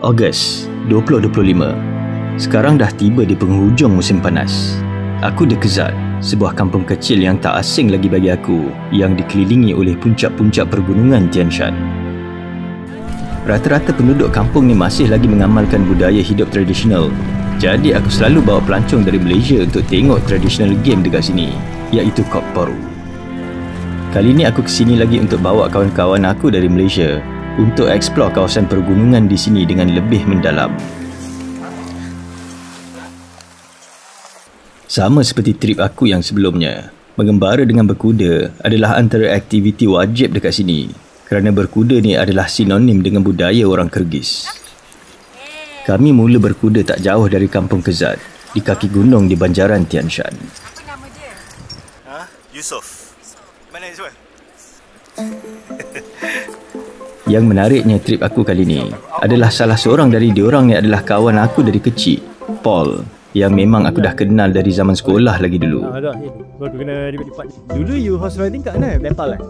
Ogos 2025. Sekarang dah tiba di penghujung musim panas. Aku di Kezat, sebuah kampung kecil yang tak asing lagi bagi aku, yang dikelilingi oleh puncak-puncak pergunungan Tian Shan. Rata-rata penduduk kampung ni masih lagi mengamalkan budaya hidup tradisional. Jadi aku selalu bawa pelancong dari Malaysia untuk tengok traditional game dekat sini, iaitu Kok Paru. Kali ni aku kesini lagi untuk bawa kawan-kawan aku dari Malaysia untuk eksplor kawasan pergunungan di sini dengan lebih mendalam. Sama seperti trip aku yang sebelumnya, mengembara dengan berkuda adalah antara aktiviti wajib dekat sini kerana berkuda ni adalah sinonim dengan budaya orang Kyrgyz. Kami mula berkuda tak jauh dari kampung Kezat, di kaki gunung di banjaran Tian Shan. Apa nama dia? Yusof. Mana Yusof? Yang menariknya trip aku kali ni adalah salah seorang dari diorang ni adalah kawan aku dari kecil, Paul, yang memang aku dah kenal dari zaman sekolah lagi dulu. Baru kena lipat-lipat. Dulu you horse riding kat mana? Nepal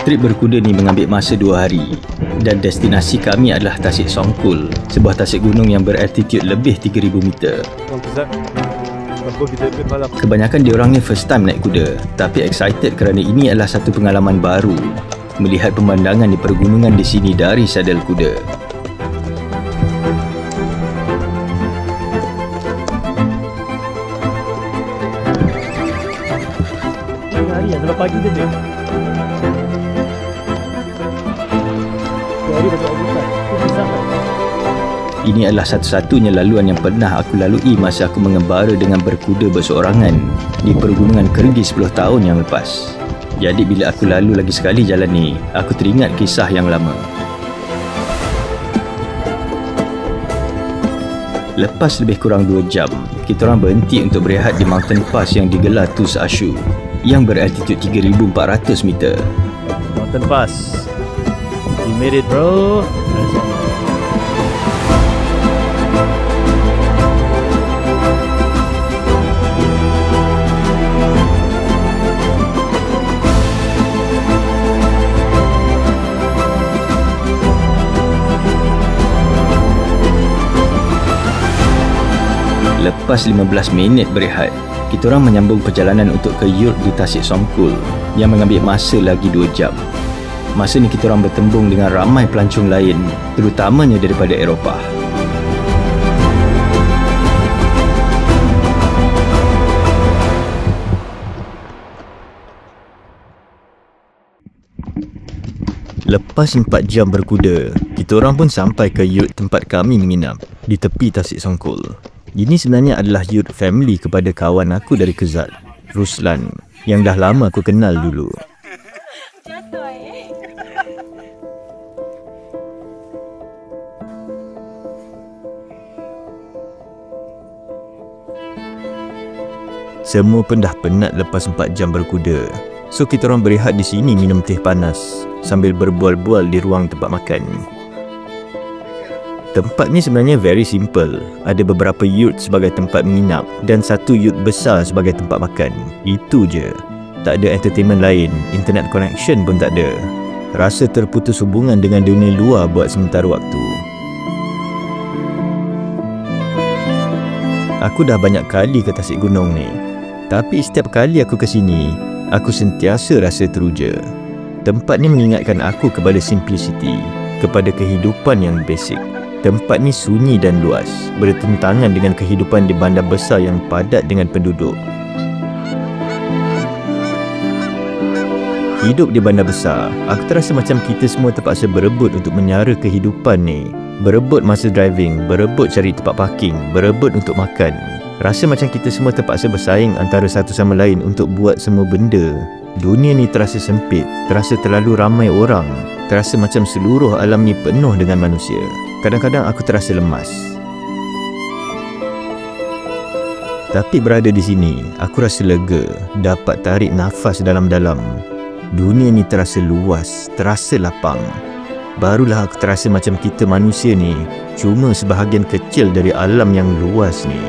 Trip berkuda ni mengambil masa 2 hari dan destinasi kami adalah Tasik Songkul, sebuah tasik gunung yang beraltitude lebih 3000 meter. Kebanyakan diorang ni first time naik kuda, tapi excited kerana ini adalah satu pengalaman baru, melihat pemandangan di pergunungan di sini dari sadel kuda. Hari sampai pagi je dia. Hari besok hutan. Ini adalah satu-satunya laluan yang pernah aku lalui masa aku mengembara dengan berkuda berseorangan di pergunungan Kyrgyz 10 tahun yang lepas. Jadi bila aku lalu lagi sekali jalan ni, aku teringat kisah yang lama. Lepas lebih kurang 2 jam, kita orang berhenti untuk berehat di mountain pass yang digelar Tuz Ashu yang beraltitude 3400 meter. Mountain Pass. You made it, bro. Lepas 15 minit berehat, kita orang menyambung perjalanan untuk ke yurt di Tasik Songkul yang mengambil masa lagi 2 jam. Masa ni kita orang bertembung dengan ramai pelancong lain, terutamanya daripada Eropah. Lepas 4 jam berkuda, kita orang pun sampai ke yurt tempat kami menginap di tepi Tasik Songkul. Ini sebenarnya adalah yurt family kepada kawan aku dari Kezat, Ruslan, yang dah lama aku kenal dulu. Semua pun dah penat lepas 4 jam berkuda. So kita orang berehat di sini minum teh panas sambil berbual-bual di ruang tempat makan. Tempat ni sebenarnya very simple. Ada beberapa yurt sebagai tempat menginap dan satu yurt besar sebagai tempat makan. Itu je. Tak ada entertainment lain, internet connection pun tak ada. Rasa terputus hubungan dengan dunia luar buat sementara waktu. Aku dah banyak kali ke Tasik Gunung ni, tapi setiap kali aku ke sini, aku sentiasa rasa teruja. Tempat ni mengingatkan aku kepada simplicity, kepada kehidupan yang basic. Tempat ni sunyi dan luas, bertentangan dengan kehidupan di bandar besar yang padat dengan penduduk. Hidup di bandar besar, aku terasa macam kita semua terpaksa berebut untuk menyara kehidupan ni. Berebut masa driving, berebut cari tempat parking, berebut untuk makan. Rasa macam kita semua terpaksa bersaing antara satu sama lain untuk buat semua benda. Dunia ni terasa sempit, terasa terlalu ramai orang. Terasa macam seluruh alam ni penuh dengan manusia. Kadang-kadang aku terasa lemas. Tapi berada di sini, aku rasa lega, dapat tarik nafas dalam-dalam. Dunia ni terasa luas, terasa lapang. Barulah aku terasa macam kita manusia ni cuma sebahagian kecil dari alam yang luas ni.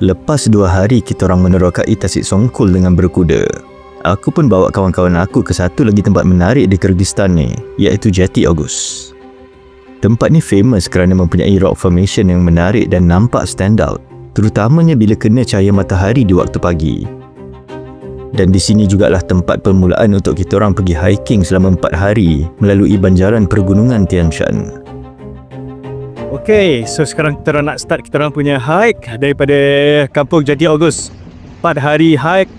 Lepas 2 hari kita orang menerokai Tasik Songkul dengan berkuda, aku pun bawa kawan-kawan aku ke satu lagi tempat menarik di Kyrgyzstan ni, iaitu Jati August. Tempat ni famous kerana mempunyai rock formation yang menarik dan nampak stand out, terutamanya bila kena cahaya matahari di waktu pagi. Dan di sini jugalah tempat permulaan untuk kita orang pergi hiking selama 4 hari melalui banjaran pergunungan Tian Shan. Okay, so sekarang kita orang nak start kita orang punya hike daripada kampung Jati August. 4 hari hike,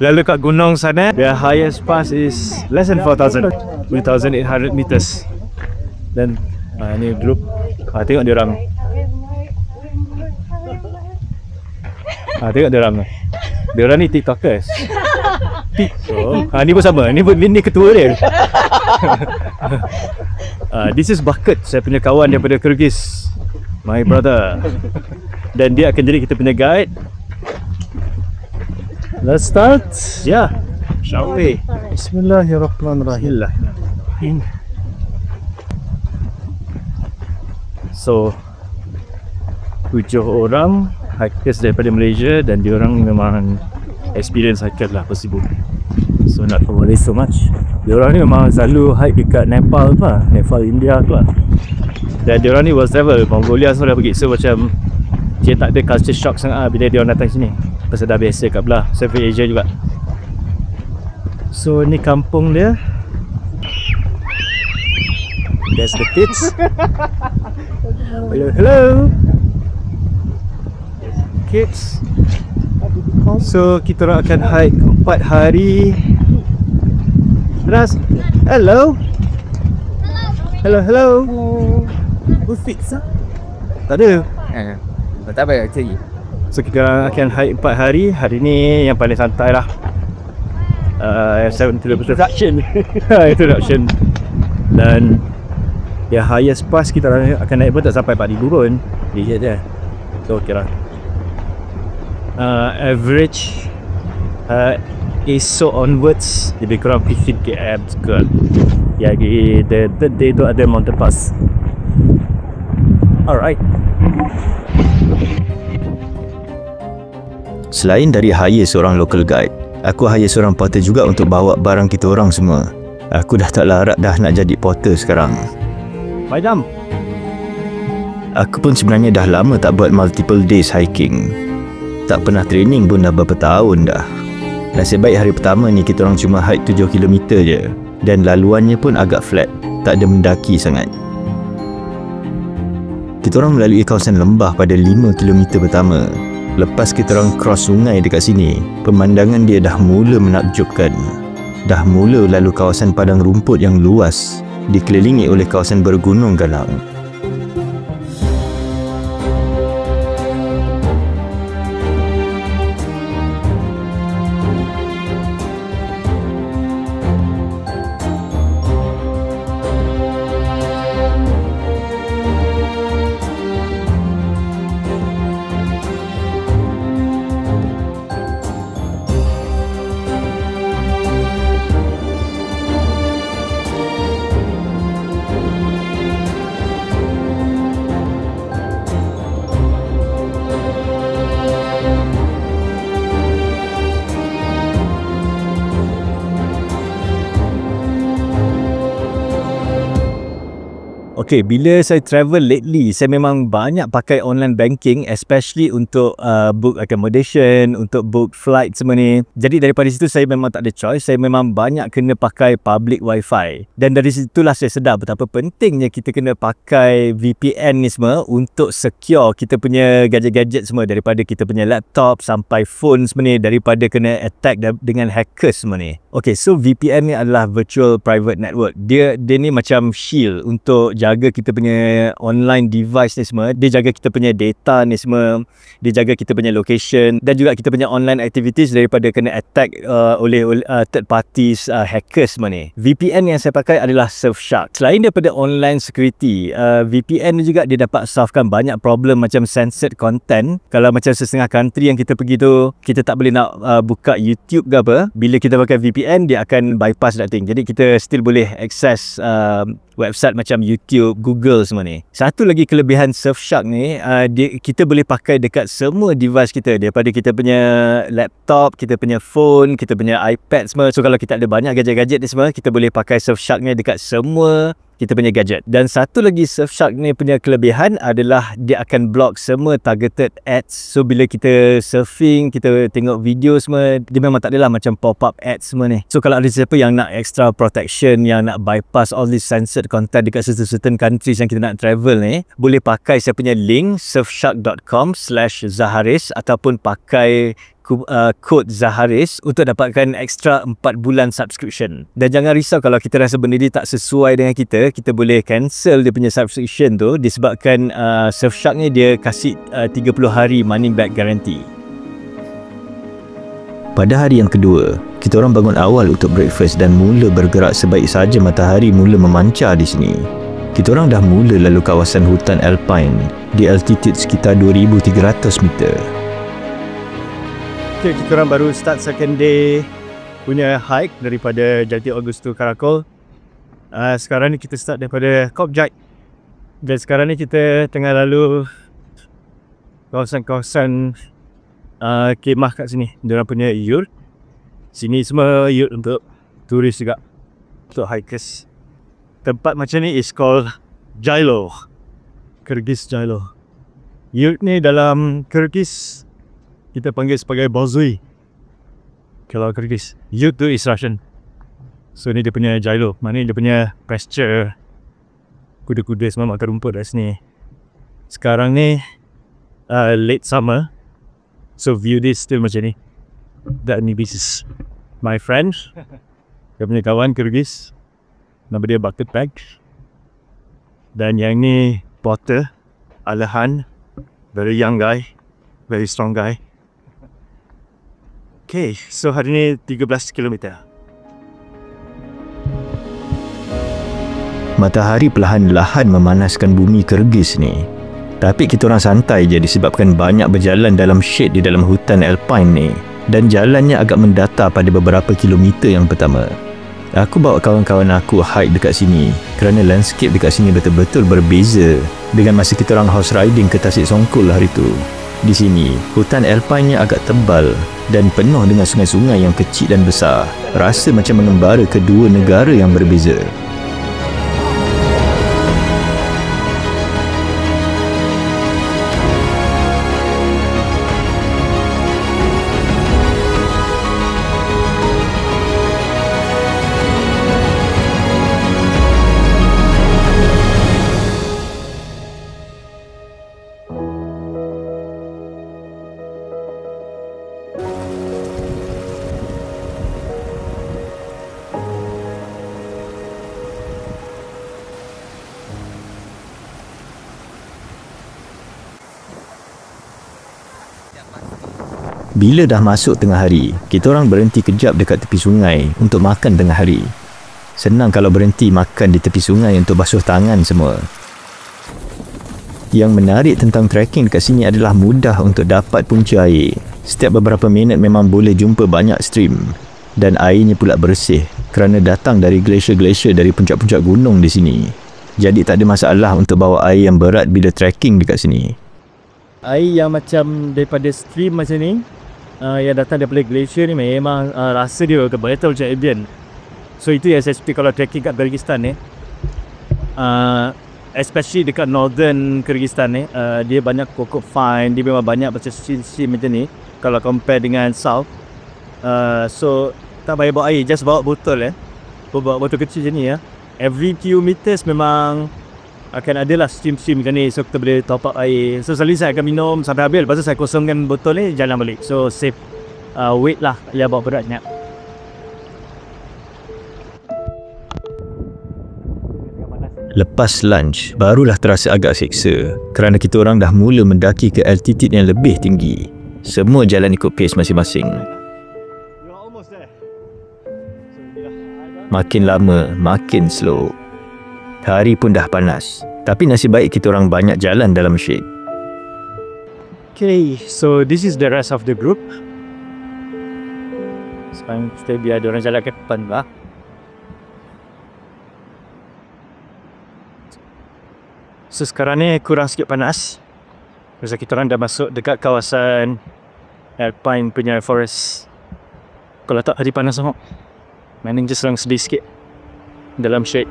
lalu kat gunung sana, the highest pass is less than 4,000, 3,800 meters. Dan ni group, tengok dia orang. Tengok dia orang. Dia orang ni tiktokers. Ni pun sama, ni ketua dia. This is Bucket, saya punya kawan daripada Kyrgyz, my brother. Dan dia akan jadi kita punya guide. Let's start. Yeah, shall we? Bismillahirrahmanirrahim. So 7 orang hikers daripada Malaysia, dan diorang memang experience hiker lah possible. So not to worry so much. Diorang ni memang selalu hike dekat Nepal tu lah, Nepal, India tu lah. Dan diorang ni world travel, Mongolia semua dah pergi. So macam dia tak ada culture shock sangat lah bila diorang datang sini, pasal dah biasa kat belah Southeast Asia juga. So ni kampung dia. That's the kids. Hello, hello kids. So kita orang akan hike 4 hari. Ras, hello. Hello, hello. Who fits ah? Tak ada. Tak apa, cari. So kita orang akan hike 4 hari. Hari ni yang paling santai lah. Introduction. Introduction. Dan yang highest pass kita akan naik pun tak sampai 4,000 pun. Dia je. So kira average esok onwards lebih kurang 15 km ke. Ya, the third day tu ada mountain pass. Alright. Selain dari hire seorang local guide, aku hire seorang porter juga untuk bawa barang kita orang semua. Aku dah tak larat dah nak jadi porter sekarang. Madam, aku pun sebenarnya dah lama tak buat multiple days hiking. Tak pernah training pun dah berapa tahun dah. Nasib baik hari pertama ni kita orang cuma hike 7 km je, dan laluannya pun agak flat, tak ada mendaki sangat. Kita orang melalui kawasan lembah pada 5 km pertama. Lepas kita orang cross sungai dekat sini, pemandangan dia dah mula menakjubkan. Dah mula lalu kawasan padang rumput yang luas, dikelilingi oleh kawasan bergunung galang. Okay, bila saya travel lately, saya memang banyak pakai online banking, especially untuk book accommodation, untuk book flight semua ni. Jadi daripada situ saya memang tak ada choice, saya memang banyak kena pakai public wifi. Dan dari situlah saya sedar betapa pentingnya kita kena pakai VPN ni semua untuk secure kita punya gadget-gadget semua, daripada kita punya laptop sampai phone semua ni, daripada kena attack dengan hackers semua ni. Okay, so VPN ni adalah virtual private network. Dia ni macam shield untuk jaga kita punya online device ni semua. Dia jaga kita punya data ni semua. Dia jaga kita punya location dan juga kita punya online activities daripada kena attack oleh third parties hackers semua ni. VPN yang saya pakai adalah Surfshark. Selain daripada online security, VPN ni juga dia dapat solvekan banyak problem macam censored content. Kalau macam setengah country yang kita pergi tu, kita tak boleh nak buka YouTube ke apa. Bila kita pakai VPN, dia akan bypass that thing. Jadi kita still boleh access website macam YouTube, Google semua ni. Satu lagi kelebihan Surfshark ni, kita boleh pakai dekat semua device kita, daripada kita punya laptop, kita punya phone, kita punya iPad semua. So kalau kita ada banyak gadget-gadget ni semua, kita boleh pakai Surfshark ni dekat semua kita punya gadget. Dan satu lagi Surfshark ni punya kelebihan adalah dia akan block semua targeted ads. So bila kita surfing, kita tengok video semua, dia memang tak adalah macam pop-up ads semua ni. So kalau ada siapa yang nak extra protection, yang nak bypass all this censored content dekat certain countries yang kita nak travel ni, boleh pakai saya punya link surfshark.com/Zaharis ataupun pakai kod Zaharis untuk dapatkan extra 4 bulan subscription. Dan jangan risau kalau kita rasa benda ni tak sesuai dengan kita boleh cancel dia punya subscription tu, disebabkan Surfshark ni dia kasih 30 hari money back guarantee. Pada hari yang kedua, kita orang bangun awal untuk breakfast dan mula bergerak sebaik saja matahari mula memancar di sini. Kita orang dah mula lalu kawasan hutan Alpine di altitude sekitar 2,300 meter. Okay, kita orang baru start second day punya hike daripada Jati Augusto Karakol. Sekarang ni kita start daripada Kopjak. Dan sekarang ni kita tengah lalu kawasan-kawasan kemah kat sini. Diorang punya yurt. Sini semua yurt untuk turis juga, untuk hikers. Tempat macam ni is called Jailo, Kyrgyz Jailo. Yurt ni dalam Kyrgyz kita panggil sebagai Bozui. Kalau Kyrgyz, yurt tu is Russian. So ni dia punya Jailo. Mana ni dia punya pasture. Kuda-kuda semua makan rumput kat sini. Sekarang ni late summer. So view this still macam ni. Dan ni this is my friend. Dia punya kawan Kyrgyz. Nama dia Bucket Bag. Dan yang ni Potter Alahan. Very young guy, very strong guy. Okay, so hari ni 13 km. Matahari perlahan-lahan memanaskan bumi Kyrgyz ni. Tapi kita orang santai je disebabkan banyak berjalan dalam shade di dalam hutan Alpine ni. Dan jalannya agak mendatar pada beberapa kilometer yang pertama. Aku bawa kawan-kawan aku hike dekat sini kerana landscape dekat sini betul-betul berbeza dengan masa kita orang horse riding ke Tasik Songkul hari tu. Di sini, hutan Alpine-nya agak tebal dan penuh dengan sungai-sungai yang kecil dan besar. Rasa macam mengembara ke dua negara yang berbeza. Bila dah masuk tengah hari, kita orang berhenti kejap dekat tepi sungai untuk makan tengah hari. Senang kalau berhenti makan di tepi sungai untuk basuh tangan semua. Yang menarik tentang trekking dekat sini adalah mudah untuk dapat punca air. Setiap beberapa minit memang boleh jumpa banyak stream. Dan airnya pula bersih kerana datang dari glasier-glasier dari puncak-puncak gunung di sini. Jadi tak ada masalah untuk bawa air yang berat bila trekking dekat sini. Air yang macam daripada stream macam ni, yang datang daripada glacier ni memang rasa dia betul macam ambient. So itu yang saya suka kalau trekking kat Kyrgyzstan ni, especially dekat northern Kyrgyzstan ni. Dia banyak cocoa vine, dia memang banyak macam stream macam ni kalau compare dengan south. So tak payah bawa air, just bawa botol bawa botol kecil macam ni ya. Every few meters memang akan adalah stream macam ni, so kita boleh top up air. So selalu saya akan minum sampai habis, lepas tu saya kosongkan botol ni, jalan balik. So save weight lah yang bawa beratnya. Lepas lunch, barulah terasa agak seksa kerana kita orang dah mula mendaki ke altitude yang lebih tinggi. Semua jalan ikut pace masing-masing. Makin lama, makin slow. Hari pun dah panas. Tapi nasib baik kita orang banyak jalan dalam shade. Okay, so this is the rest of the group. Sekarang kita biar diorang jalan ke depan lah. So sekarang ni kurang sikit panas. Sebab kita orang dah masuk dekat kawasan Alpine punya forest. Kalau tak hari panas sangat. Mainin je serang sedih sikit dalam shade.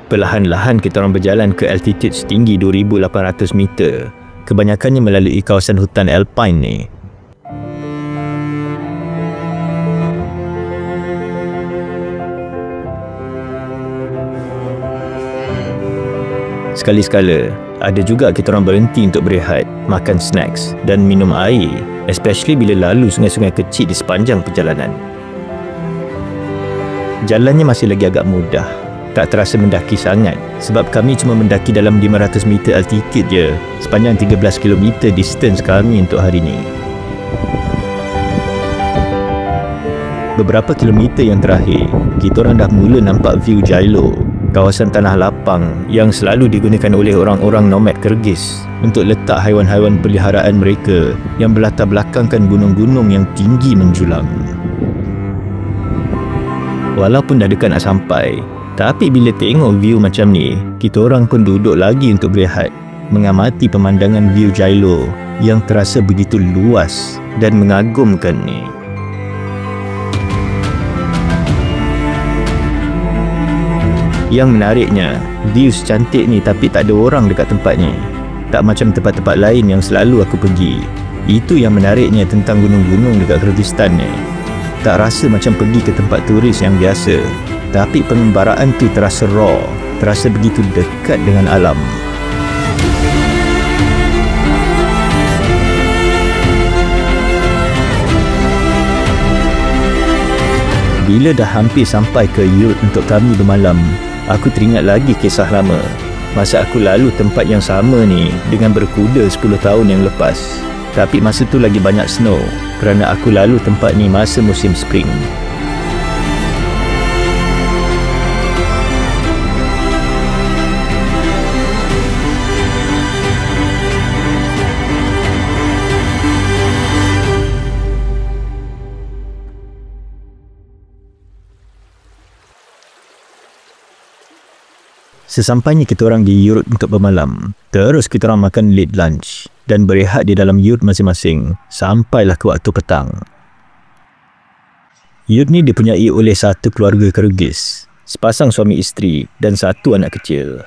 Perlahan-lahan kita orang berjalan ke altitude setinggi 2,800 meter. Kebanyakannya melalui kawasan hutan Alpine ni. Sekali-sekala, ada juga kita orang berhenti untuk berehat, makan snacks dan minum air, especially bila lalu sungai-sungai kecil di sepanjang perjalanan. Jalannya masih lagi agak mudah, tak terasa mendaki sangat sebab kami cuma mendaki dalam 500 meter altitude je sepanjang 13 km distance kami untuk hari ni. Beberapa kilometer yang terakhir, kita orang dah mula nampak view Jailo, kawasan tanah lapang yang selalu digunakan oleh orang-orang nomad Kyrgyz untuk letak haiwan-haiwan peliharaan mereka yang berlatar belakangkan gunung-gunung yang tinggi menjulang. Walaupun dah dekat nak sampai, tapi bila tengok view macam ni, kita orang pun duduk lagi untuk berehat, mengamati pemandangan view Jailo yang terasa begitu luas dan mengagumkan ni. Yang menariknya, view secantik ni tapi tak ada orang dekat tempat ni. Tak macam tempat-tempat lain yang selalu aku pergi. Itu yang menariknya tentang gunung-gunung dekat Kyrgyzstan ni. Tak rasa macam pergi ke tempat turis yang biasa, tapi pengembaraan tu terasa raw, terasa begitu dekat dengan alam. Bila dah hampir sampai ke yurt untuk kami bermalam, aku teringat lagi kisah lama. Masa aku lalu tempat yang sama ni dengan berkuda 10 tahun yang lepas. Tapi masa tu lagi banyak snow kerana aku lalu tempat ni masa musim spring. Sesampainya kita orang di yurt untuk bermalam, terus kita orang makan late lunch dan berehat di dalam yurt masing-masing sampailah ke waktu petang. Yurt ni dipunyai oleh satu keluarga Kyrgyz, sepasang suami isteri dan satu anak kecil.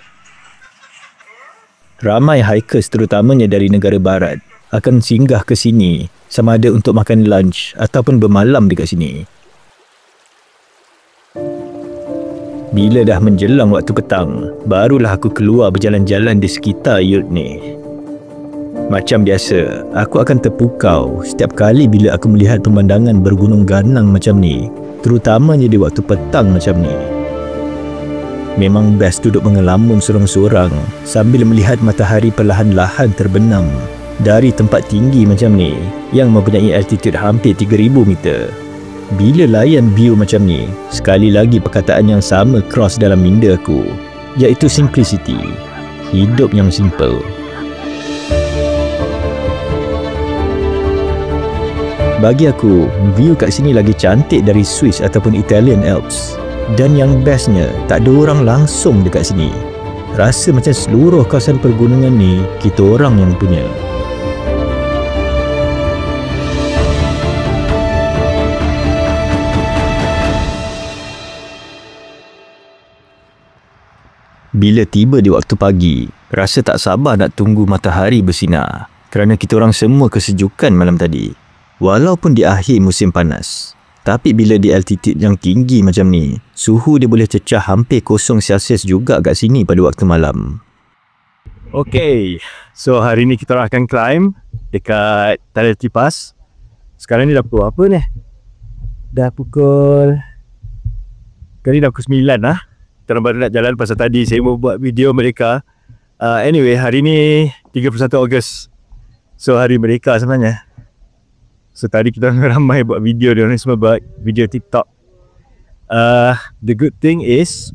Ramai hikers terutamanya dari negara barat akan singgah ke sini sama ada untuk makan lunch ataupun bermalam dekat sini. Bila dah menjelang waktu petang, barulah aku keluar berjalan-jalan di sekitar yurt ni. Macam biasa, aku akan terpukau setiap kali bila aku melihat pemandangan bergunung ganang macam ni, terutamanya di waktu petang macam ni. Memang best duduk mengelamun sorang-sorang sambil melihat matahari perlahan-lahan terbenam dari tempat tinggi macam ni yang mempunyai altitude hampir 3,000 meter. Bila layan view macam ni, sekali lagi perkataan yang sama cross dalam minda aku, iaitu simplicity, hidup yang simple. Bagi aku, view kat sini lagi cantik dari Swiss ataupun Italian Alps. Dan yang bestnya, tak ada orang langsung dekat sini. Rasa macam seluruh kawasan pergunungan ni, kita orang yang punya. Bila tiba di waktu pagi, rasa tak sabar nak tunggu matahari bersinar kerana kita orang semua kesejukan malam tadi. Walaupun di akhir musim panas, tapi bila di altitude yang tinggi macam ni, suhu dia boleh cecah hampir 0 Celsius juga kat sini pada waktu malam. Okay, so hari ni kita orang akan climb dekat Tali Pass. Sekarang ni dah pukul apa ni? Dah pukul 9 lah. Kita orang baru nak jalan pasal tadi saya mau buat video mereka. Anyway, hari ni 31 Ogos. So hari mereka sebenarnya. So tadi kita orang ramai buat video, dia orang semua buat video TikTok. The good thing is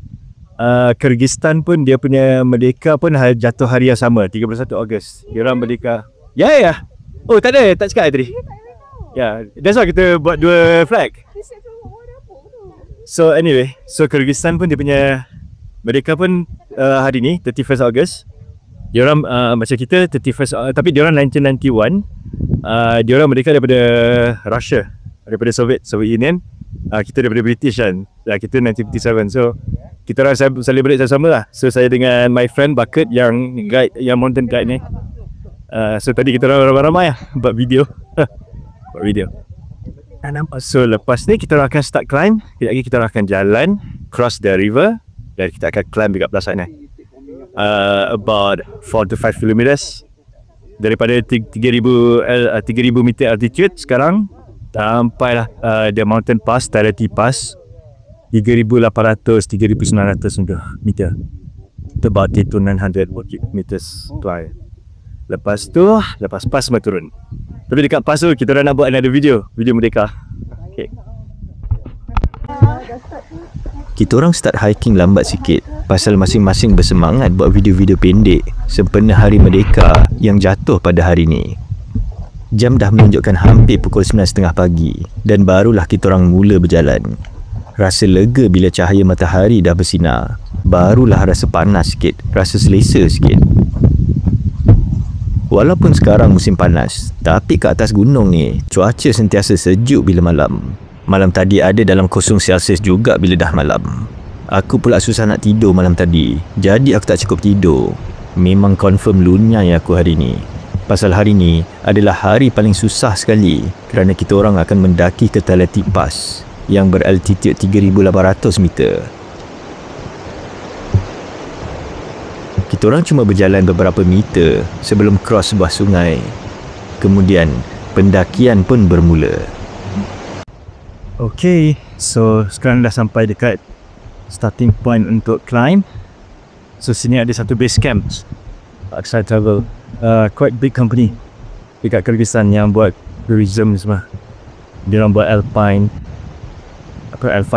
Kyrgyzstan pun dia punya merdeka pun jatuh hari yang sama, 31 Ogos. Dia orang merdeka. Ya. Oh tak ada, tak cakap tadi. Ya, that's why kita buat dua flag. So anyway, so Kyrgyzstan pun dia punya Mereka pun hari ni 31st August. Diorang macam kita 31st, tapi diorang 1991. Diorang mereka daripada Russia, daripada Soviet Union. Kita daripada British kan. Kita 1957. So kita orang celebrate sama-sama lah. So saya dengan my friend Bucket yang guide, yang mountain guide ni. So tadi kita orang ramai-ramai lah buat video. Buat video. So lepas ni kita orang akan start climb. Kejap lagi kita orang akan jalan cross the river dan kita akan climb dekat belah sana. About 4 to 5 kilometers daripada 3,000 meter altitude sekarang sampailah the mountain pass, Tailati Pass, 3,800 3,900 meter. It's about 900 meters fly. Lepas pass semua turun. Tapi dekat pass tu kita orang nak buat another video Merdeka. Okay. Kita orang start hiking lambat sikit pasal masing-masing bersemangat buat video-video pendek sempena Hari Merdeka yang jatuh pada hari ni. Jam dah menunjukkan hampir pukul 9.30 pagi dan barulah kita orang mula berjalan. Rasa lega bila cahaya matahari dah bersinar. Barulah rasa panas sikit, rasa selesa sikit. Walaupun sekarang musim panas, tapi kat atas gunung ni cuaca sentiasa sejuk bila malam. Malam tadi ada dalam 0 Celsius juga bila dah malam. Aku pula susah nak tidur malam tadi, jadi aku tak cukup tidur. Memang confirm lunyai aku hari ni. Pasal hari ni adalah hari paling susah sekali kerana kita orang akan mendaki ke Tailati Pass yang beraltitude 3,800 meter. Kita orang cuma berjalan beberapa meter sebelum cross sebuah sungai. Kemudian pendakian pun bermula. Okay, so sekarang dah sampai dekat starting point untuk climb. So sini ada satu base camp Aksai Travel, quite big company dekat Kyrgyzstan yang buat tourism semua. Dia orang buat alpine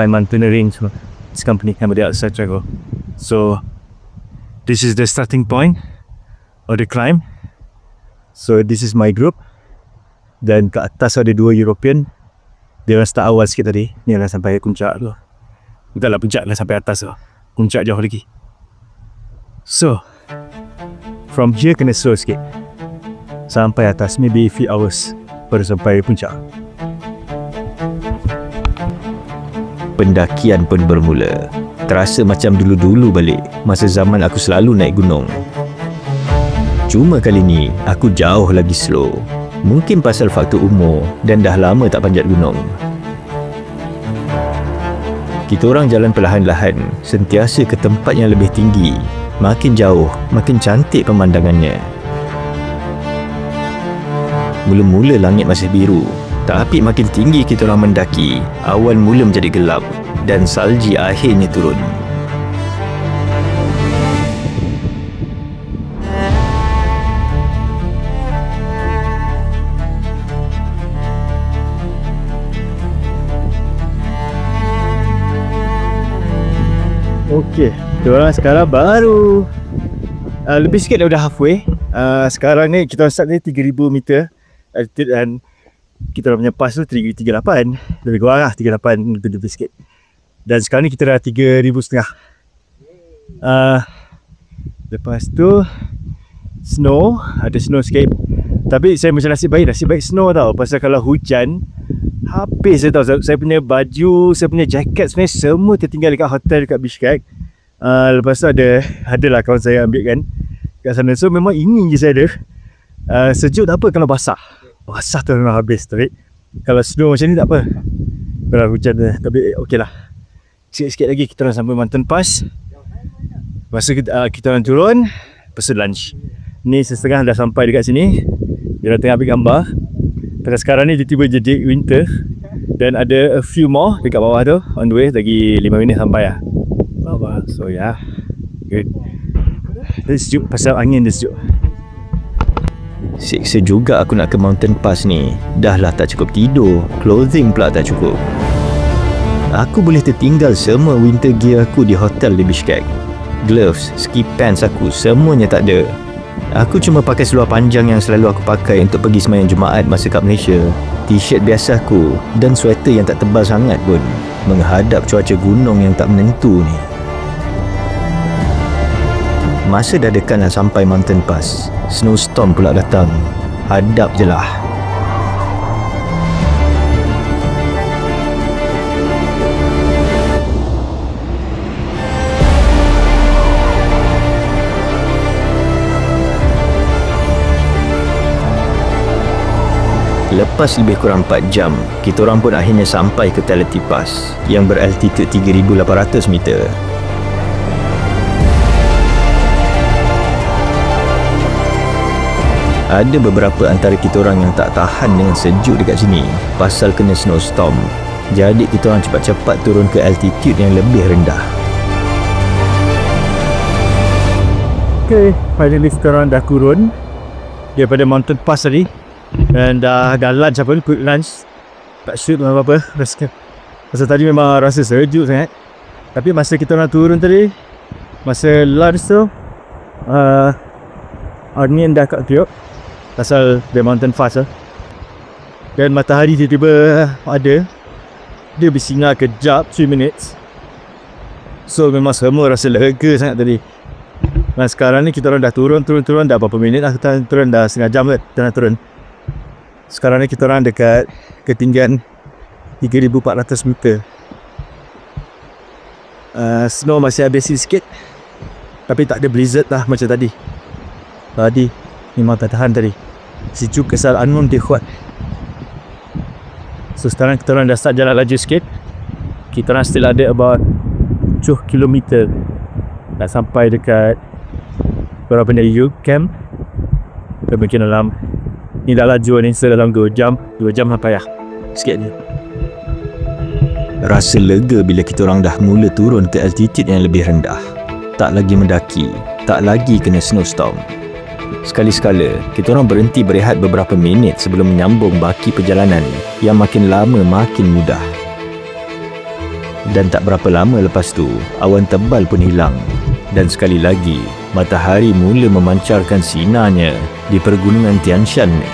mountaineering semua. This company nama dia Aksai Travel. So this is the starting point of the climb. So this is my group. Dan kat atas ada 2 European. Dia orang start awal sikit tadi. Ni lah sampai puncak tu. Entahlah puncak lah sampai atas tu. Puncak jauh lagi. So from here kena slow sikit sampai atas, maybe a few hours baru sampai puncak. Pendakian pun bermula. Terasa macam dulu-dulu balik masa zaman aku selalu naik gunung. Cuma kali ni aku jauh lagi slow. Mungkin pasal faktor umur dan dah lama tak panjat gunung. Kita orang jalan perlahan-lahan, sentiasa ke tempat yang lebih tinggi. Makin jauh, makin cantik pemandangannya. Mula-mula langit masih biru, tapi makin tinggi kita orang mendaki, awan mula menjadi gelap dan salji akhirnya turun. Okay, kita orang sekarang baru lebih sikit dah halfway. Sekarang ni kita start ni 3,000 meter altitude dan kita orang punya pass tu 3,800. Lebih kurang lah 3,800, lebih sikit. Dan sekarang ni kita dah 3,500. Lepas tu snow, ada snowscape. Tapi saya macam nasib baik snow tau. Pasal kalau hujan habis saya tahu. Saya punya baju, saya punya jaket sebenarnya semua tertinggal dekat hotel dekat Bishkek. Lepas tu adalah kawan saya ambil kan kat sana. So memang ini je saya ada. Sejuk tak apa kalau basah. Basah tu memang habis. Tapi kalau snow macam ni tak apa. Kalau hujan tu, tapi okey lah. Sikit-sikit lagi kita orang sampai Mountain Pass. Lepas tu kita orang turun. Lepas tu lunch. Ni setengah dah sampai dekat sini. Dia dah tengah ambil gambar. Pasal sekarang ni tiba-tiba jadi winter. Dan ada a few more dekat bawah tu. On the way, lagi 5 minit sampai lah. Bawah. So yeah, good. Dia sejuk, pasal angin dia sejuk. Seksa juga aku nak ke Mountain Pass ni. Dah lah tak cukup tidur, clothing pula tak cukup. Aku boleh tertinggal semua winter gear aku di hotel di Bishkek. Gloves, ski pants aku, semuanya tak ada. Aku cuma pakai seluar panjang yang selalu aku pakai untuk pergi sembahyang Jumaat masa kat Malaysia, t-shirt biasa aku dan sweater yang tak tebal sangat pun menghadap cuaca gunung yang tak menentu ni. Masa dah dekat nak sampai Mountain Pass, snowstorm pula datang. Hadap je lah. Lepas lebih kurang 4 jam, kita orang pun akhirnya sampai ke Teleti Pass yang beraltitude 3,800 meter. Ada beberapa antara kita orang yang tak tahan dengan sejuk dekat sini pasal kena snowstorm. Jadi kita orang cepat-cepat turun ke altitude yang lebih rendah. Okay, finally kita orang dah turun daripada Mountain Pass tadi. Dan dah lunch apa, quick lunch. Tak shoot apa-apa. Masa tadi memang rasa sejuk sangat. Tapi masa kita nak turun tadi, masa lunch tu, angin dah kat tiup pasal the Mountain Pass lah. Dan matahari tiba-tiba ada. Dia bersinar kejap 3 minutes. So memang semua rasa lega sangat tadi. Dan sekarang ni kita orang dah turun dah berapa minit lah. Kita turun dah setengah jam kan kita nak turun. Sekarang ni kita orang dekat ketinggian 3,400 meter. Snow masih habis sikit, tapi tak ada blizzard lah macam tadi. Tadi memang tak tahan tadi. Sejuk kesal unknown dia kuat. So sekarang kita orang dah start jalan laju sikit. Kita orang still ada about 7 km nak sampai dekat berapa ni youth camp. Kita mungkin dalam ni dah laju ni, dalam 2 jam sampai lah sikit ni. Rasa lega bila kita orang dah mula turun ke altitude yang lebih rendah. Tak lagi mendaki, tak lagi kena snowstorm. Sekali-sekala, kita orang berhenti berehat beberapa minit sebelum menyambung baki perjalanan yang makin lama makin mudah. Dan tak berapa lama lepas tu, awan tebal pun hilang. Dan sekali lagi, matahari mula memancarkan sinarnya di pergunungan Tian Shan ni.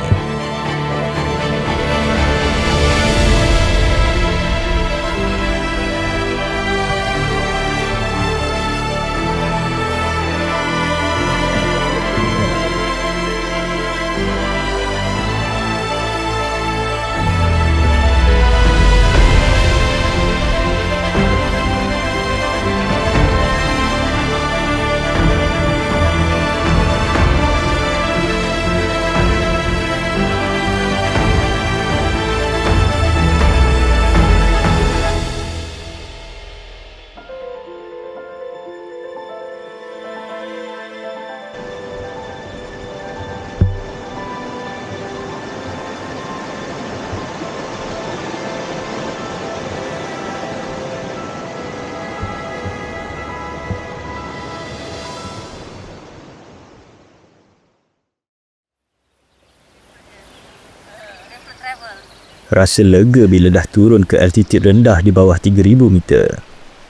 Rasa lega bila dah turun ke altitude rendah di bawah 3,000 meter.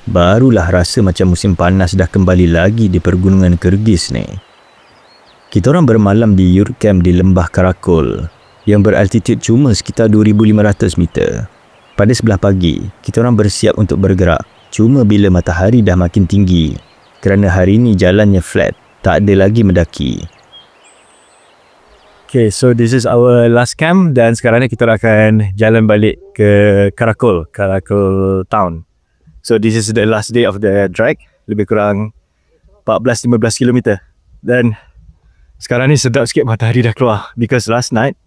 Barulah rasa macam musim panas dah kembali lagi di pergunungan Kyrgyz ni. Kita orang bermalam di yurt camp di lembah Karakol yang beraltitude cuma sekitar 2,500 meter. Pada sebelah pagi, kita orang bersiap untuk bergerak cuma bila matahari dah makin tinggi kerana hari ni jalannya flat, tak ada lagi mendaki. Okay, so this is our last camp dan sekarang ni kita akan jalan balik ke Karakol town. So this is the last day of the trek, lebih kurang 14-15 km. Dan sekarang ni sedap sikit matahari dah keluar because last night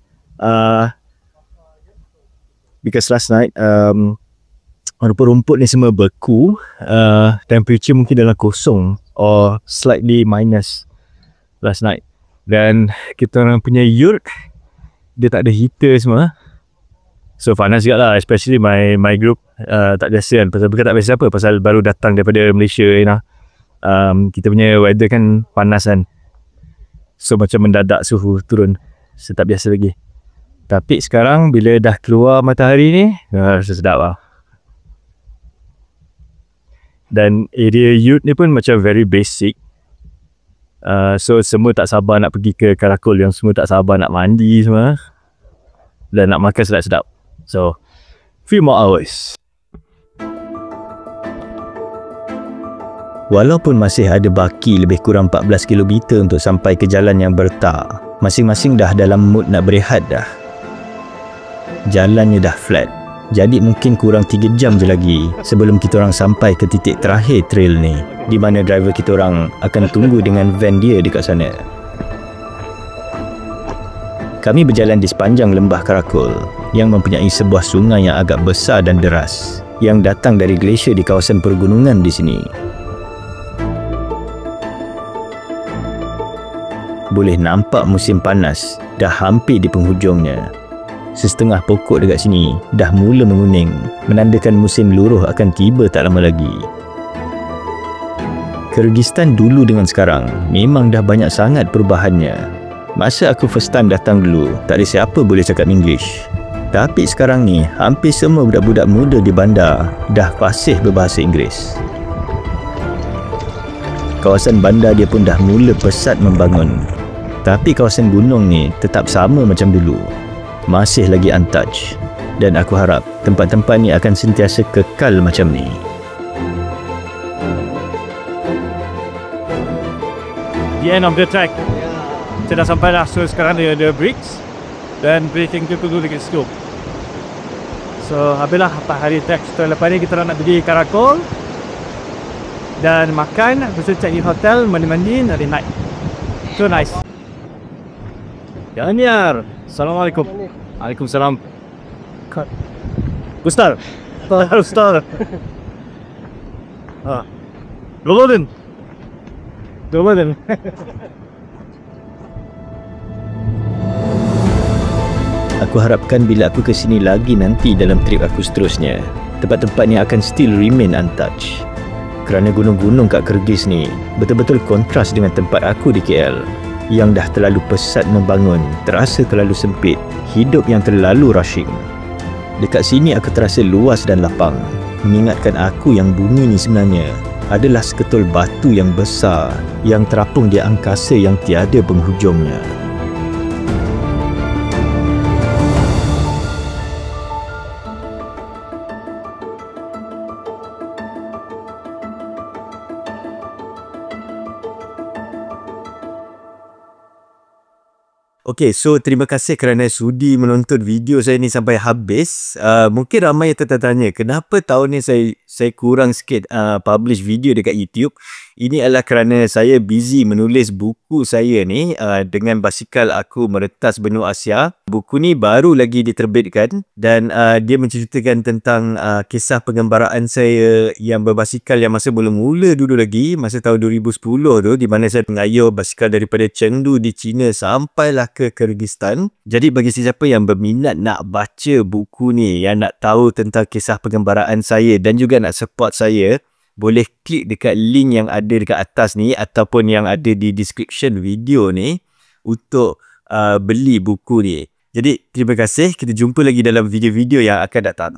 rumput-rumput ni semua beku. Temperature mungkin dalam kosong or slightly minus last night. Dan kita orang punya yurt, dia tak ada heater semua. So panas juga lah, especially my group tak biasa kan. Bukan tak biasa apa, pasal baru datang daripada Malaysia, you know. Kita punya weather kan panas kan. So macam mendadak suhu turun, so tak biasa lagi. Tapi sekarang bila dah keluar matahari ni, rasa sedap lah. Dan area yurt ni pun macam very basic. So semua tak sabar nak pergi ke Karakol, yang semua tak sabar nak mandi semua dan nak makan sedap-sedap. So few more hours. Walaupun masih ada baki lebih kurang 14 km untuk sampai ke jalan yang bertar, masing-masing dah dalam mood nak berehat dah. Jalannya dah flat, jadi mungkin kurang 3 jam je lagi sebelum kita orang sampai ke titik terakhir trail ni, di mana driver kita orang akan tunggu dengan van dia dekat sana. Kami berjalan di sepanjang lembah Karakul yang mempunyai sebuah sungai yang agak besar dan deras yang datang dari glasier di kawasan pergunungan di sini. Boleh nampak musim panas dah hampir di penghujungnya. Setengah pokok dekat sini dah mula menguning, menandakan musim luruh akan tiba tak lama lagi. Kyrgyzstan dulu dengan sekarang memang dah banyak sangat perubahannya. Masa aku first time datang dulu, tak ada siapa boleh cakap English. Tapi sekarang ni, hampir semua budak-budak muda di bandar dah fasih berbahasa Inggeris. Kawasan bandar dia pun dah mula pesat membangun. Tapi kawasan gunung ni tetap sama macam dulu. Masih lagi untouched. Dan aku harap tempat-tempat ni akan sentiasa kekal macam ni. The end of the track. Kita dah sampai dah. So sekarang dia ada breaks dan briefing tu dulu dekat situ. So habislah 4 hari track. So lepas ni kita nak pergi Karakol dan makan, lepas tu check in hotel, mandi-mandi, hari night. So nice. Daniar, Assalamualaikum. Waalaikumsalam. Gustar. Gustar. Golden. Aku harapkan bila aku ke sini lagi nanti dalam trip aku seterusnya, tempat-tempat ni akan still remain untouched. Kerana gunung-gunung kat Kyrgyz ni betul-betul kontras dengan tempat aku di KL yang dah terlalu pesat membangun, terasa terlalu sempit, hidup yang terlalu rushing. Dekat sini aku terasa luas dan lapang, mengingatkan aku yang bumi ni sebenarnya adalah seketul batu yang besar yang terapung di angkasa yang tiada penghujungnya. Okay, so terima kasih kerana sudi menonton video saya ni sampai habis. Mungkin ramai yang tertanya, kenapa tahun ni saya kurang sikit publish video dekat YouTube. Ini adalah kerana saya busy menulis buku saya ni dengan basikal aku meretas benua Asia. Buku ni baru lagi diterbitkan dan dia menceritakan tentang kisah pengembaraan saya yang berbasikal yang masa mula-mula dulu lagi, masa tahun 2010 tu, di mana saya mengayuh basikal daripada Chengdu di China sampailah ke Kyrgyzstan. Jadi bagi sesiapa yang berminat nak baca buku ni, yang nak tahu tentang kisah pengembaraan saya dan juga nak support saya, boleh klik dekat link yang ada dekat atas ni ataupun yang ada di description video ni untuk beli buku ni. Jadi terima kasih, kita jumpa lagi dalam video-video yang akan datang.